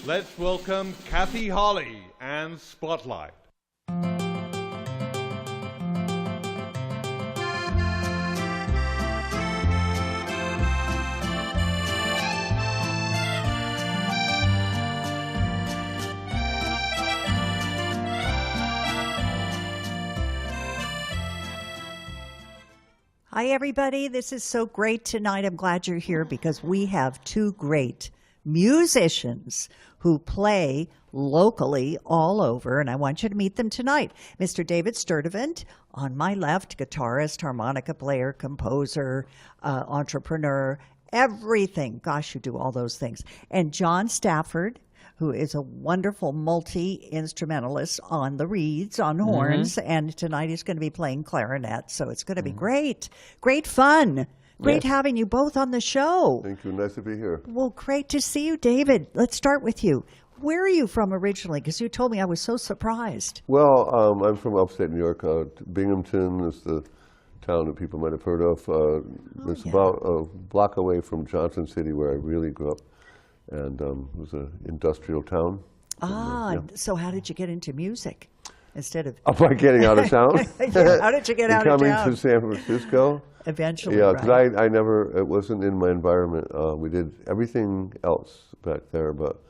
Let's welcome Kathy Holly and Spotlight. Hi, everybody. This is so great tonight. I'm glad you're here because we have two great musicians who play locally all over, and I want you to meet them tonight. Mr. David Sturdevant, on my left, guitarist, harmonica player, composer, entrepreneur, everything. Gosh, you do all those things. And John Stafford, who is a wonderful multi-instrumentalist on the reeds, on horns, and tonight he's going to be playing clarinet, so it's going to be great. Great fun. Great having you both on the show. Thank you. Nice to be here. Well, great to see you, David. Let's start with you. Where are you from originally? Because you told me, I was so surprised. Well, I'm from upstate New York. Binghamton is the town that people might have heard of. It's about a block away from Johnson City, where I really grew up. And it was an industrial town. So how did you get into music instead of... By getting out of town? How did you get out of town? Coming to San Francisco. Eventually, yeah, because I never, it wasn't in my environment. We did everything else back there, but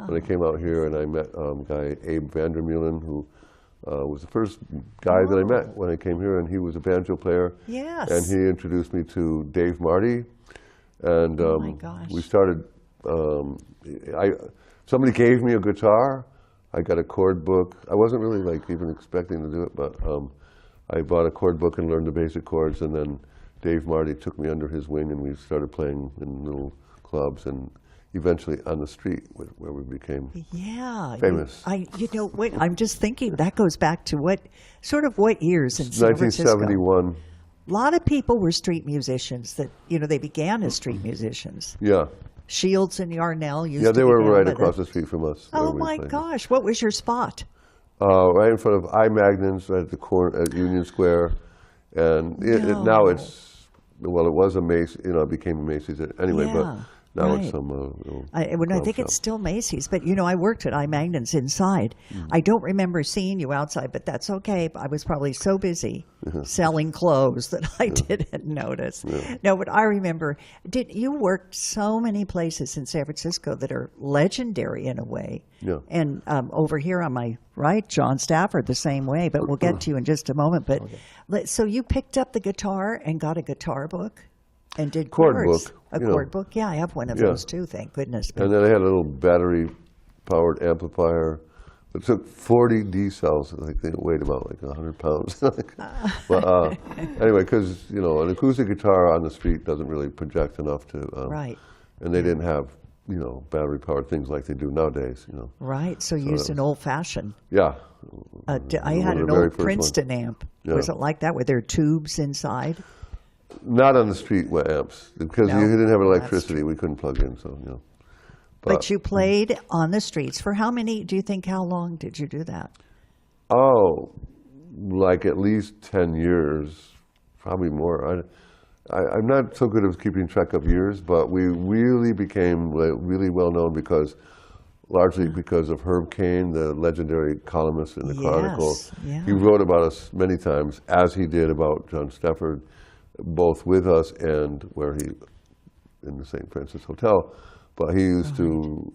when I came out here and I met a guy, Abe Vandermeulen, who was the first guy that I met when I came here, and he was a banjo player. Yes. And he introduced me to Dave Marty. And my gosh. we started... somebody gave me a guitar. I got a chord book. I wasn't really even expecting to do it, but I bought a chord book and learned the basic chords, and then Dave Marty took me under his wing, and we started playing in little clubs and eventually on the street where we became famous. I'm just thinking that goes back to what years in San Francisco? 1971. A lot of people were street musicians that, they began as street musicians. Yeah. Shields and Yarnell used to they were right together. across the street from us. Oh my gosh, what was your spot? Right in front of I-Magnons, right at the corner at Union Square. And now it's, it was a Macy's, it became a Macy's anyway, but now it's some I think it's still Macy's, but I worked at I-Magnons inside. I don't remember seeing you outside, but that's okay. I was probably so busy selling clothes that I didn't notice. No, but I remember, you worked so many places in San Francisco that are legendary in a way. Yeah. And over here on my right, John Stafford, the same way, but we'll get to you in just a moment. But so you picked up the guitar and got a guitar book? And did chord chords. book. A chord book? Yeah, I have one of those too, thank goodness. And then I had a little battery-powered amplifier. It took 40 D cells. They weighed about 100 pounds. But anyway, because, an acoustic guitar on the street doesn't really project enough to... right. And they didn't have, battery-powered things like they do nowadays, Right, so you used an old-fashioned. Yeah. I had an old Princeton amp. Yeah. Was it like that? Were there tubes inside? Not on the street with amps, because you didn't have electricity. We couldn't plug in, so, But you played on the streets. For how long did you do that? Oh, at least 10 years, probably more. I'm not so good at keeping track of years, but we really became really well known largely because of Herb Caen, the legendary columnist in the Chronicle. Yeah. He wrote about us many times, as he did about John Stafford, both with us and in the St. Francis Hotel. But he used to,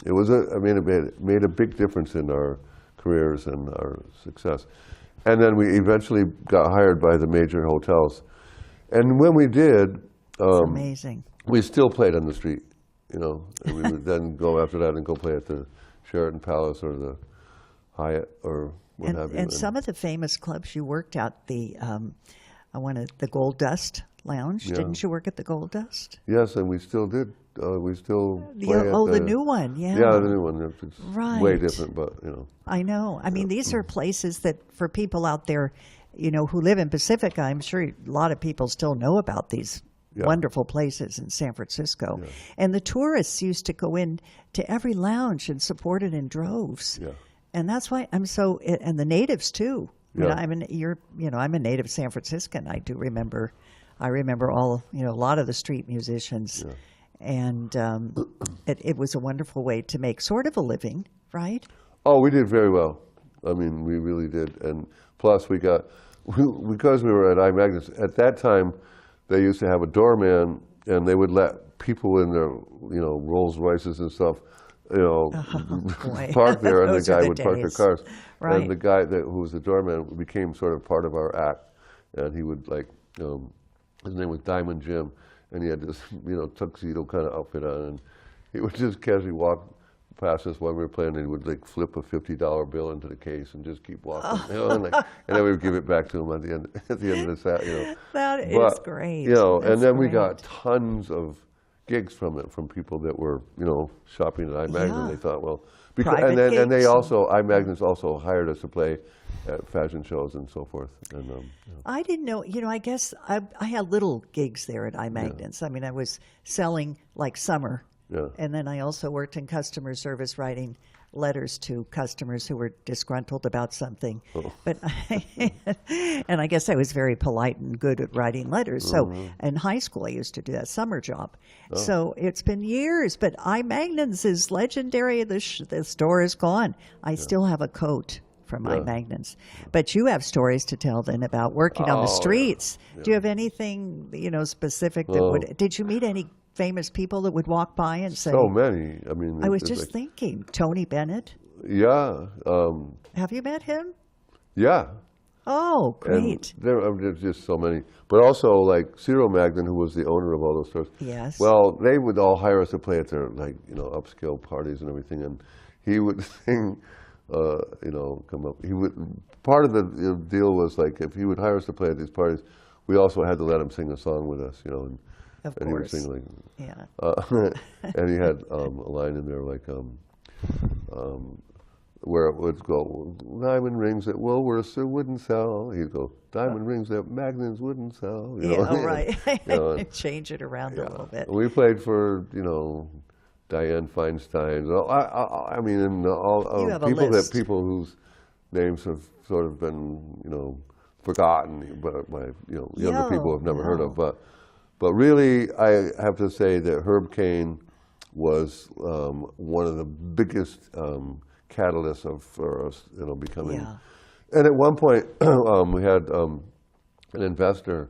it made a big difference in our careers and our success. And then we eventually got hired by the major hotels. And when we did, amazing. We still played on the street, and we would then go after that and go play at the Sheraton Palace or the Hyatt or what have you. And some of the famous clubs you worked at, the Gold Dust Lounge. Yeah. Didn't you work at the Gold Dust? Yes, and we still did. We still play at the new one, yeah. Yeah, the new one. It's way different, but, I know. I mean, these are places that for people out there, who live in Pacifica, I'm sure a lot of people still know about these wonderful places in San Francisco. Yeah. And the tourists used to go in to every lounge and support it in droves. Yeah. And that's why and the natives too. Yeah. I'm a native San Franciscan. I remember all, a lot of the street musicians. Yeah. and it was a wonderful way to make sort of a living, right? Oh, we did very well. I mean, we really did. And plus because we were at iMagnus, at that time, they used to have a doorman, and they would let people in their, Rolls Royces and stuff, park there, and the guy would park their cars. Right. And the guy who was the doorman became sort of part of our act, and he would his name was Diamond Jim, and he had this, tuxedo kind of outfit on, and he would just casually walk past us while we were playing, and he would flip a $50 bill into the case and just keep walking, and then we would give it back to him at the end of the set, That is great. And then we great. got tons of gigs from it, from people that were, shopping at iMagnus, and they thought, well, and they also, iMagnus also hired us to play at fashion shows and so forth. And I didn't know, I guess I had little gigs there at iMagnus. I mean, I was selling summer. Yeah. And then I also worked in customer service, writing letters to customers who were disgruntled about something. Oh. But and I guess I was very polite and good at writing letters. So in high school, I used to do that summer job. So it's been years, but iMagnus is legendary. The store is gone. I still have a coat from iMagnus. But you have stories to tell then about working on the streets. Yeah. Do you have anything, specific that would, did you meet any famous people that would walk by and say? So many. I mean, I was just thinking, Tony Bennett. Yeah. Have you met him? Yeah. Oh, great. And there's just so many. But also Ciro Magnan, who was the owner of all those stores. Yes. Well, they would all hire us to play at their upscale parties and everything, and he would sing. Come up. He would. Part of the deal was if he would hire us to play at these parties, we also had to let him sing a song with us, and he would sing and he had a line in there where it would go, diamond rings at Woolworths wouldn't sell. He'd go, diamond rings at Magnums wouldn't sell. Right. Change it around a little bit. We played for Diane Feinstein. I mean, and people whose names have sort of been forgotten, by younger people have never heard of. But really, I have to say that Herb Caen was one of the biggest catalysts for us, becoming. Yeah. And at one point, we had an investor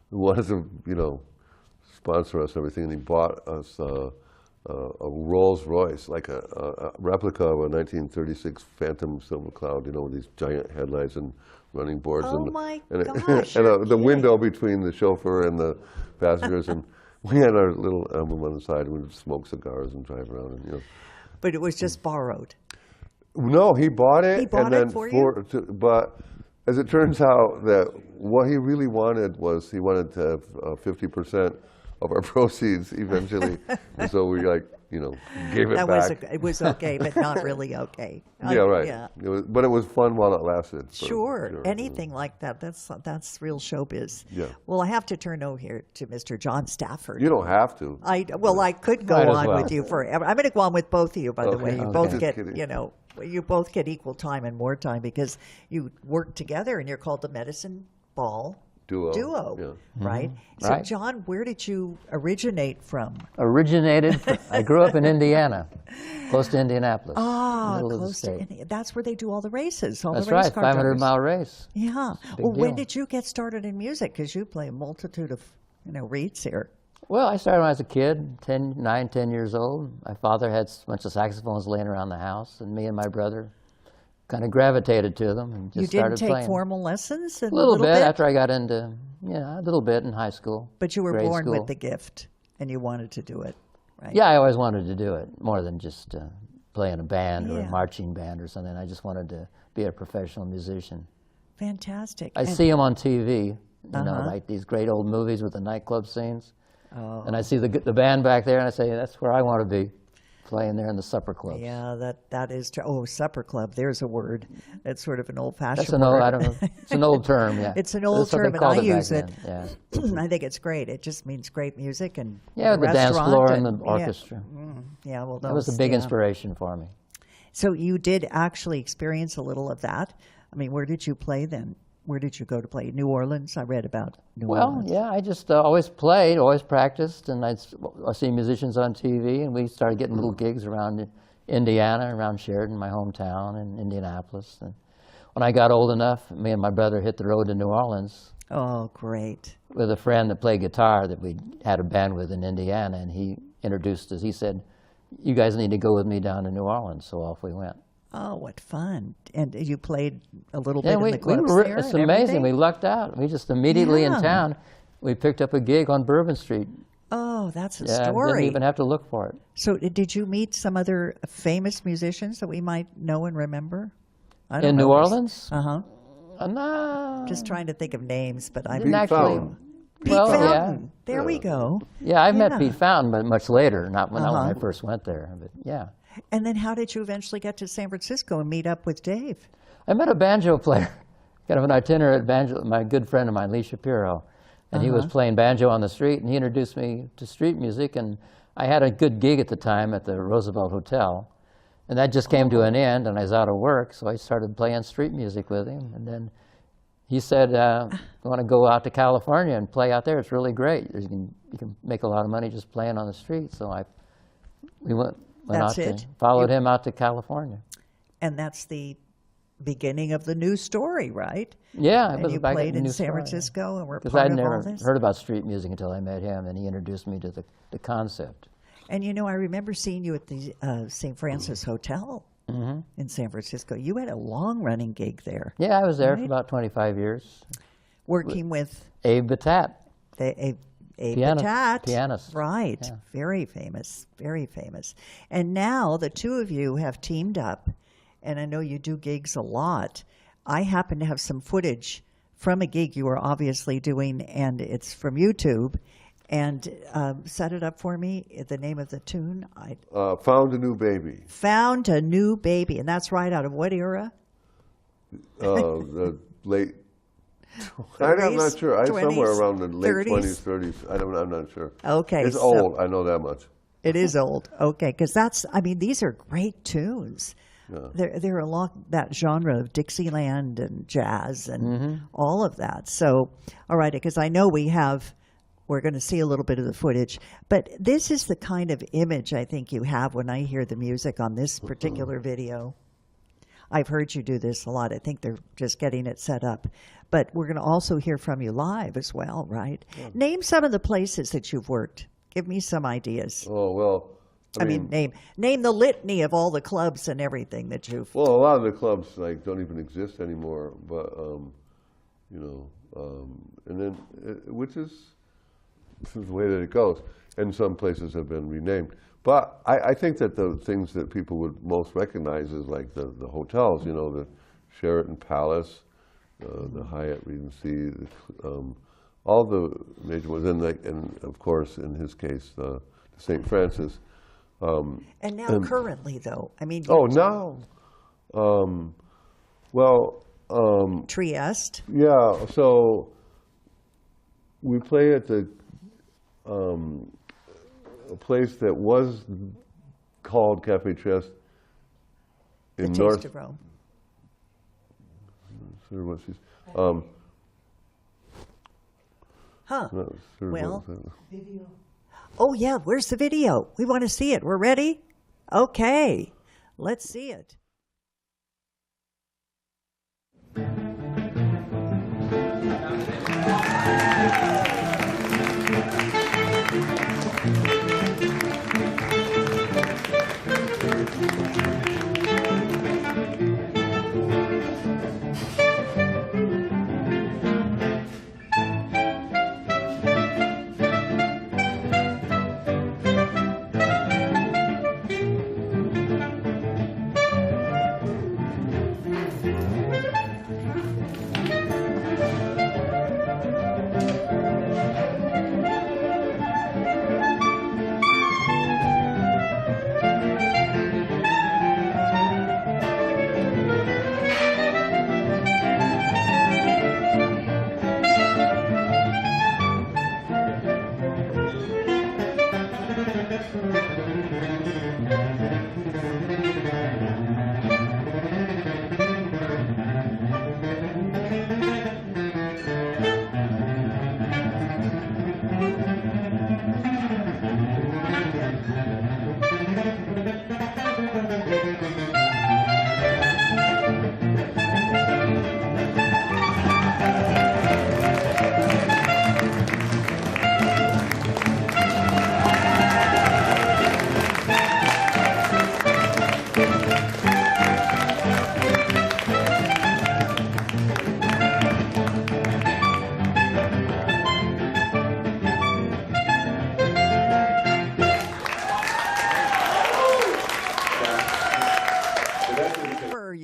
who wanted to, sponsor us and everything, and he bought us a Rolls Royce, a replica of a 1936 Phantom Silver Cloud, with these giant headlights and running boards. Oh, my gosh. And the window between the chauffeur and the passengers. And we had our little emblem on the side, and we would smoke cigars and drive around. And, But it was just borrowed. No, he bought it. He bought it for you? But as it turns out, that what he really wanted was he wanted to have 50% of our proceeds eventually. And so we gave it back. It was okay, but not really okay. Yeah, right. Yeah. But it was fun while it lasted. Sure. Anything like that. That's real showbiz. Yeah. Well, I have to turn over here to Mr. John Stafford. You don't have to. I could go on with you forever. I'm going to go on with both of you, by the way. You both get, you both get equal time and more time because you work together and you're called the Medicine Ball Duo, yeah. right? Mm-hmm. So, right. John, where did you originate from? I grew up in Indiana, close to Indianapolis. Close to Indiana. That's where they do all the races. That's right, 500-mile race. Yeah. Well, when did you get started in music? Because you play a multitude of, reeds here. Well, I started when I was a kid, 9, 10 years old. My father had a bunch of saxophones laying around the house, and me and my brother kind of gravitated to them and just started playing. You didn't take formal lessons? A little bit after I got into, a little bit in high school. But you were born with the gift, and you wanted to do it, right? Yeah, I always wanted to do it, more than just play in a band or a marching band or something. I just wanted to be a professional musician. Fantastic. I see them on TV, like these great old movies with the nightclub scenes. Oh. And I see the band back there, and I say, that's where I want to be. Playing there in the supper clubs. Yeah, that is true. Oh, supper club. There's a word. It's sort of an old-fashioned That's an old, I don't know. It's an old term, yeah. It's an old term, and I use it. Yeah. I think it's great. It just means great music and the dance floor and the orchestra. Yeah, well, that was a big inspiration for me. So you did actually experience a little of that. I mean, where did you play then? Where did you go to play? New Orleans? I read about New Well, Orleans. yeah, I just always played, always practiced, and I see musicians on TV, and we started getting little gigs around Indiana, around Sheridan, my hometown, and Indianapolis. And when I got old enough, me and my brother hit the road to New Orleans Oh, great. with a friend that played guitar that we had a band with in Indiana, and he introduced us. He said, "You guys need to go with me down to New Orleans," so off we went. Oh, what fun. And you played a little Yeah, bit in the clubs there it's and amazing. everything? We lucked out. We just immediately in Yeah. town, we picked up a gig on Bourbon Street. Oh, that's a Yeah, didn't story. even have to look for it. So did you meet some other famous musicians that we might know and remember? I don't In know. New Orleans? Uh-huh. No. Just trying to think of names, but I Didn't Pete actually. Fountain. Pete Well, Fountain. yeah. There we go. Yeah, I met Yeah. Pete Fountain, but much later, not when Uh-huh. I first went there. But yeah. And then how did you eventually get to San Francisco and meet up with Dave? I met a banjo player, kind of an itinerant banjo, my good friend of mine, Lee Shapiro. And he was playing banjo on the street, and he introduced me to street music. And I had a good gig at the time at the Roosevelt Hotel. And that just came to an end, and I was out of work, so I started playing street music with him. And then he said, "You want to go out to California and play out there? It's really great. You can make a lot of money just playing on the street." So we went That's out it? to, followed him out to California. And that's the beginning of the new story, right? Yeah, it And was you back played a in new San story, Francisco and were because part I'd of never all this? heard about street music until I met him, and he introduced me to the concept. And you know, I remember seeing you at the St. Francis Hotel in San Francisco. You had a long-running gig there, Yeah, I was there for Right. about 25 years. working with Abe Batat. Abe Pianist- Batat. pianist. Right. Yeah. Very famous. Very famous. And now the two of you have teamed up, and I know you do gigs a lot. I happen to have some footage from a gig you were obviously doing, and it's from YouTube. And set it up for me. The name of the tune, I Found a New Baby. Found a New Baby. And that's right out of what era? The late. I'm not sure. 20s, Somewhere around the late 30s? 20s, 30s. I'm not sure. Okay, It's so- old. I know that much. It is old. Okay, because these are great tunes. They're along that genre of Dixieland and jazz and all of that. So, all right, because I know we're going to see a little bit of the footage, but this is the kind of image I think you have when I hear the music on this particular video. I've heard you do this a lot. I think they're just getting it set up. But we're going to also hear from you live as well, right? Yeah. Name some of the places that you've worked. Give me some ideas. Oh, well. I mean, name the litany of all the clubs and everything that you've... Well, a lot of the clubs don't even exist anymore, but, and then, which is the way that it goes. And some places have been renamed. But I think that the things that people would most recognize is like the hotels, the Sheraton Palace, the Hyatt Regency, all the major ones, and of course, in his case, the St. Francis. And now currently, though, I mean... now? Trieste? Yeah, so we play at the... a place that was called Cafe Trieste in The North. Taste of Rome. Sure what she's. Huh. Not sure Well, what- oh, yeah, where's the video? We want to see it. We're ready? Okay, let's see it.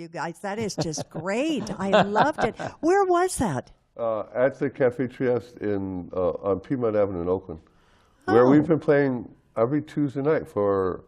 you guys. That is just great. I loved it. Where was that? At the Cafe Trieste on Piedmont Avenue in Oakland, where we've been playing every Tuesday night for,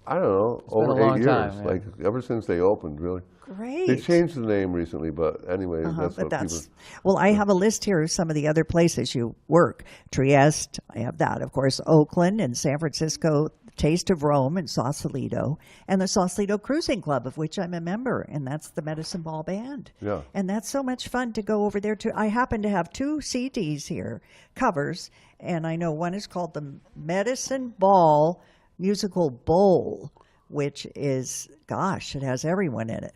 I don't know, over been a 8 long years. time, yeah. Like ever since they opened, really. Great. They changed the name recently, but anyway, that's But what people. well, I have a list here of some of the other places you work. Trieste, I have that, of course. Oakland and San Francisco, Taste of Rome and Sausalito, and the Sausalito Cruising Club, of which I'm a member, and that's the Medicine Ball Band. Yeah. And that's so much fun to go over there too. I happen to have 2 CDs here, covers, and I know one is called the Medicine Ball Musical Bowl, which is, gosh, it has everyone in it.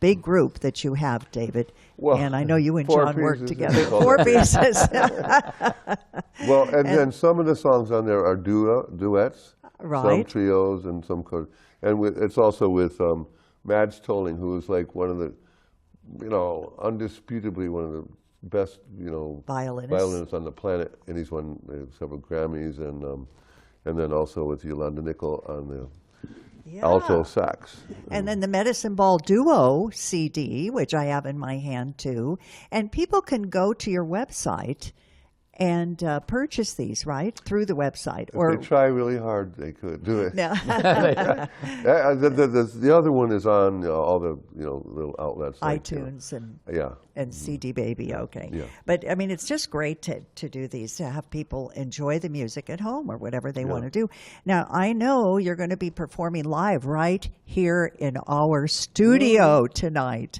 Big group that you have, David. Well, and I know you and 4 John work pieces, together. it's all 4 that. pieces. Well, and then some of the songs on there are duets, some Right. trios, and some it's also with Mads Tolling, who is like one of the, undisputably one of the best, violinists on the planet, and he's won several Grammys, and then also with Yolanda Nickel on the alto sax. And then the Medicine Ball Duo CD, which I have in my hand too. And people can go to your website and purchase these, right? Through the website. If they try really hard, they could do it. No. The other one is on all the little outlets. Like, iTunes and yeah. and CD Baby, okay. Yeah. But I mean, it's just great to do these, to have people enjoy the music at home or whatever they want to do. Now, I know you're going to be performing live right here in our studio tonight.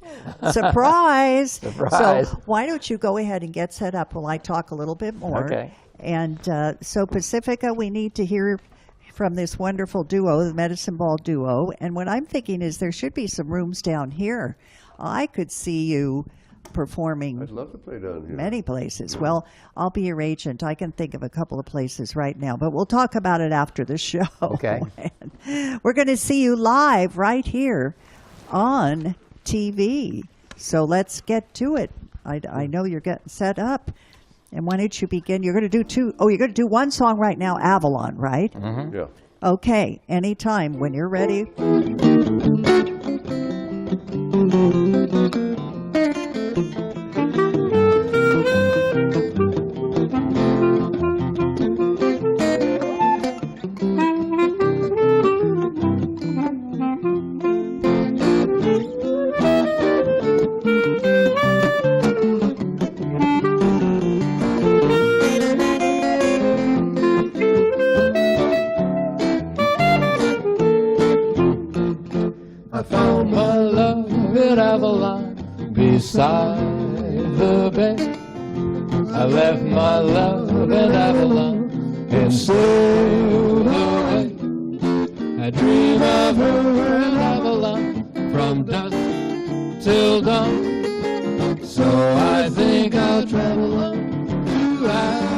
Surprise! Surprise. So why don't you go ahead and get set up while I talk a little bit more. Okay. And so Pacifica, we need to hear from this wonderful duo, the Medicine Ball Duo. And what I'm thinking is there should be some rooms down here. I could see you performing I'd love to play down here. many places. Well, I'll be your agent. I can think of a couple of places right now, but we'll talk about it after the show. Okay. And we're going to see you live right here on TV. So let's get to it. I know you're getting set up. And why don't you begin? You're going to do you're going to do one song right now, Avalon, right? Mm-hmm. Yeah. Okay, anytime when you're ready. I found my love in Avalon beside the bay. I left my love in Avalon and sailed away. I dream of her in Avalon from dusk till dawn. So I think I'll travel on to Avalon.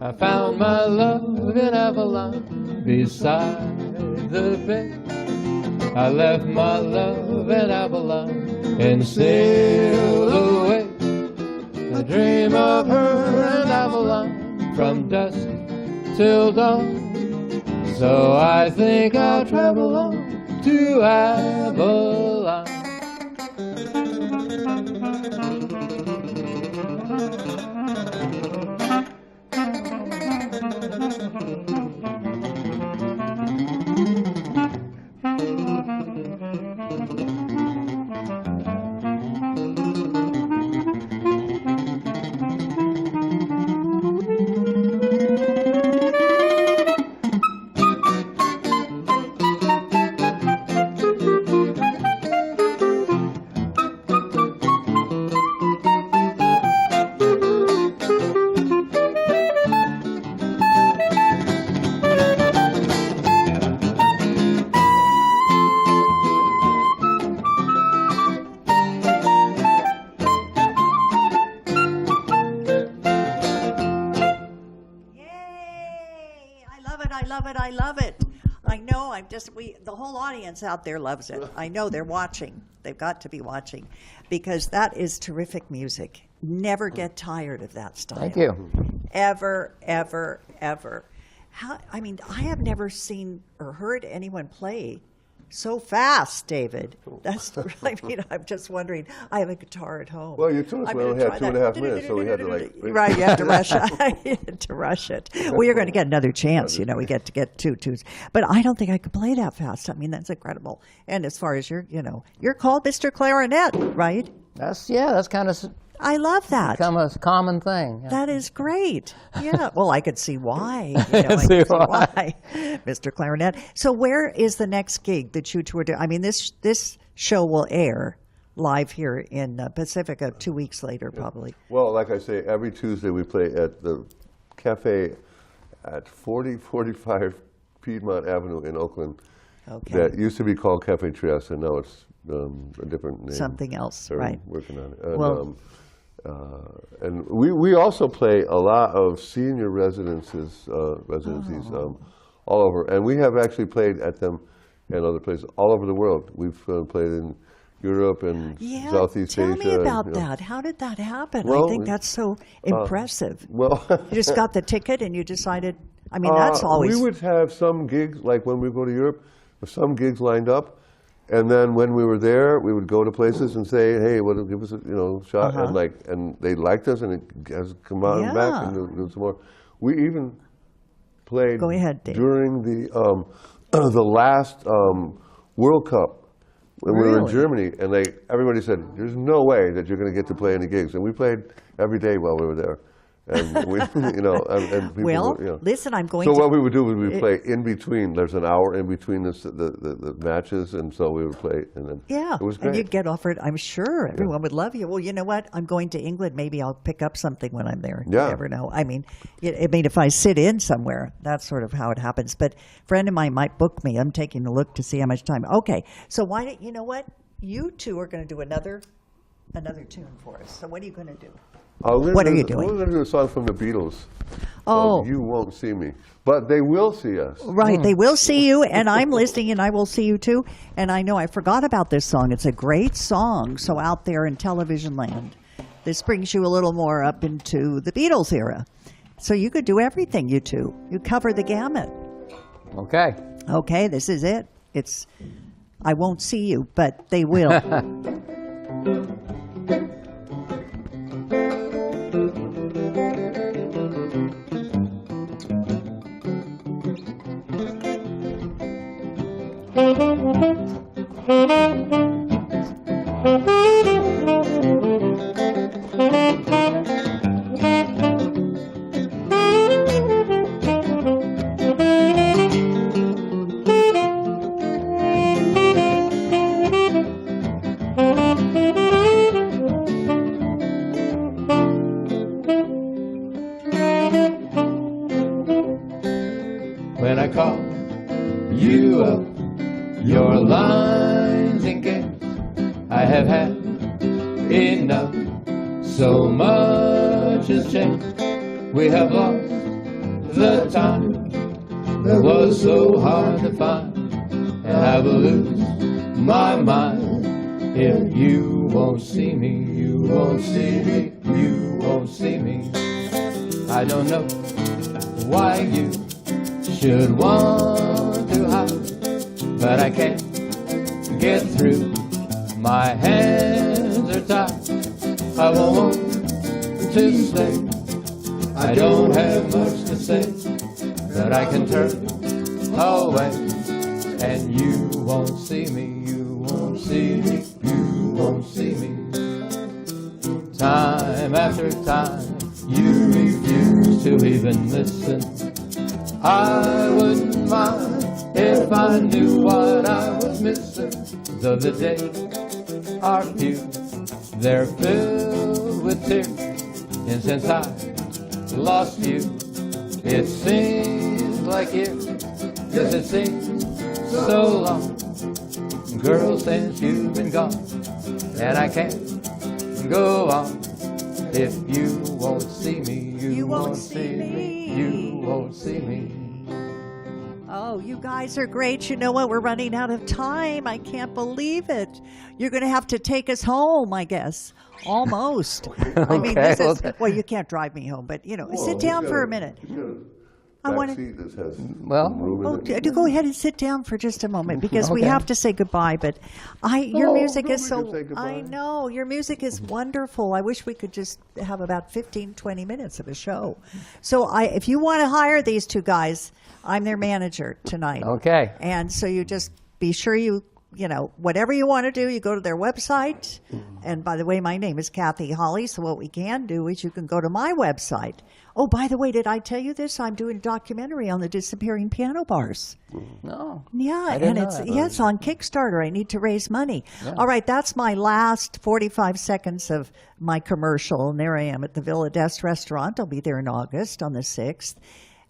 I found my love in Avalon beside the bay. I left my love in Avalon and sailed away. I dream of her in Avalon from dusk till dawn. So I think I'll travel on to Avalon. love it. I love it. I know. The whole audience out there loves it. I know they're watching. They've got to be watching because that is terrific music. Never get tired of that style. Thank you. Ever, ever, ever. I have never seen or heard anyone play so fast, David. I'm just wondering. I have a guitar at home. Well, you told us we only had 2.5 minutes, so we had to Right, you have to rush it. You had to rush it. Well, you're going to get another chance. We get to get two twos. But I don't think I could play that fast. That's incredible. And as far as you're called Mr. Clarinet, right? That's kind of I love that. become a common thing. Yeah. That is great. Yeah. Well, I could see why. I can see why, Mr. Clarinet. So, where is the next gig that you two are doing? This show will air live here in Pacifica 2 weeks later, probably. Well, like I say, every Tuesday we play at the cafe at 4045 Piedmont Avenue in Oakland. Okay. That used to be called Cafe Trieste, and now it's a different name. Something else, They're right? working on it. And, Well. And we also play a lot of senior residencies all over, and we have actually played at them and other places all over the world. We've played in Europe and Southeast Asia. Tell me about that. How did that happen? Well, I think that's so impressive. Well, you just got the ticket and you decided. That's always. We would have some gigs, like when we go to Europe, some gigs lined up. And then when we were there, we would go to places and say, "Hey, give us a shot," and they liked us, and it has come on back and do some more. We even played Go ahead, Dave. during the last World Cup when we were in Germany, and everybody said, "There's no way that you're going to get to play any gigs," and we played every day while we were there. And we, and people, listen, I'm going So to. what we would do is we play in between. There's an hour in between the matches, and so we would play, and then it was great. And you'd get offered. I'm sure everyone would love you. Well, you know what? I'm going to England. Maybe I'll pick up something when I'm there. Yeah. You never know. If I sit in somewhere, that's sort of how it happens. But a friend of mine might book me. I'm taking a look to see how much time. Okay, so why don't you know what? You two are going to do another tune for us. So what are you going to do? What are you doing? We're going to do a song from the Beatles. Oh. You Won't See Me. But they will see us. Right. They will see you, and I'm listening, and I will see you too. And I know I forgot about this song. It's a great song. So out there in television land, this brings you a little more up into the Beatles era. So you could do everything, you two. You cover the gamut. Okay. Okay, this is it. It's I won't see you, but they will. When I call you up, your lines engaged. I have had enough. So much has changed. We have lost the time that was so hard to find, and I will lose my mind if you won't see me. You won't see me. You won't see me. I don't know why you should want to hide, but I can't get through. My hands are tied. I won't want to stay. I don't have much to say, but I can turn away, and you won't see me. You won't see me. You won't see me. Time after time, you refuse to even listen. I wouldn't mind if I knew what I was missing. Though the days are few, they're filled with tears. And since I lost you, it seems like years. Yes, it seems so long, girl, since you've been gone. And I can't go on if you won't see me. You won't see me. You won't see me. Oh, you guys are great. You know what? We're running out of time. I can't believe it. You're going to have to take us home, I guess. Almost. I mean, this Okay, is, well, you can't drive me home, but, sit down for a minute. I Back want to. seat that has Well- some room in it. Go ahead and sit down for just a moment because we Okay. have to say goodbye. But your Oh, music no, is we so. can say goodbye. I know your music is wonderful. I wish we could just have about 15, 20 minutes of a show. So if you want to hire these two guys, I'm their manager tonight. Okay. And so you just be sure whatever you want to do, you go to their website. And by the way, my name is Kathy Holly. So what we can do is you can go to my website. Oh, by the way, did I tell you this? I'm doing a documentary on the disappearing piano bars. No. Yeah, I didn't and know that. it's on Kickstarter. I need to raise money. All right, that's my last 45 seconds of my commercial. And there I am at the Villa d'Est restaurant. I'll be there in August on the 6th.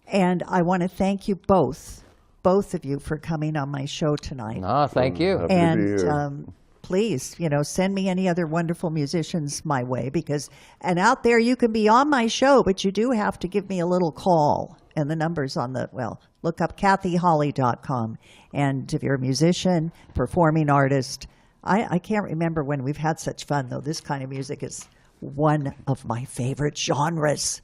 And I want to thank you both of you for coming on my show tonight. No, thank you. Happy to be And here. please, send me any other wonderful musicians my way and out there you can be on my show, but you do have to give me a little call. And the number's look up kathyholly.com. And if you're a musician, performing artist, I can't remember when we've had such fun, though. This kind of music is one of my favorite genres.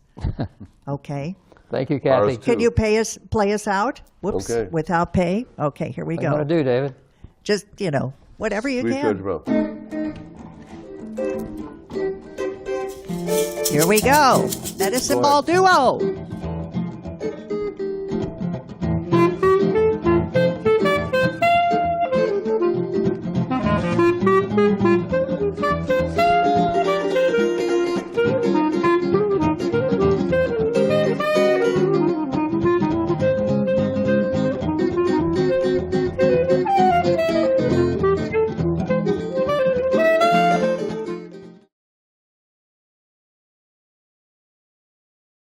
Okay? Thank you, Kathy. Ours too. Can you play us out? Whoops, Okay. without pay? Okay, here we What are you go. going to do, David? Just, whatever you Sweet can. George Bell. Here we go. Medicine Ball Duo.